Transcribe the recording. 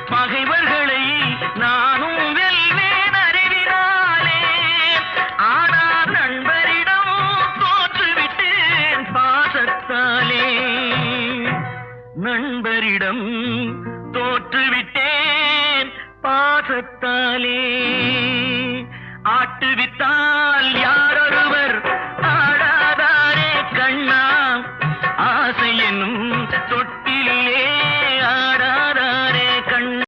பகைவர்களை நானும் வெல்வேன் அறிவினாலே. ஆனால் நண்பரிடம் தோற்றுவிட்டேன் பாசத்தாலே. நண்பரிடம் தோற்றுவிட்டேன் பாசத்தாலே. ஆட்டுவித்தால் யாரொருவர்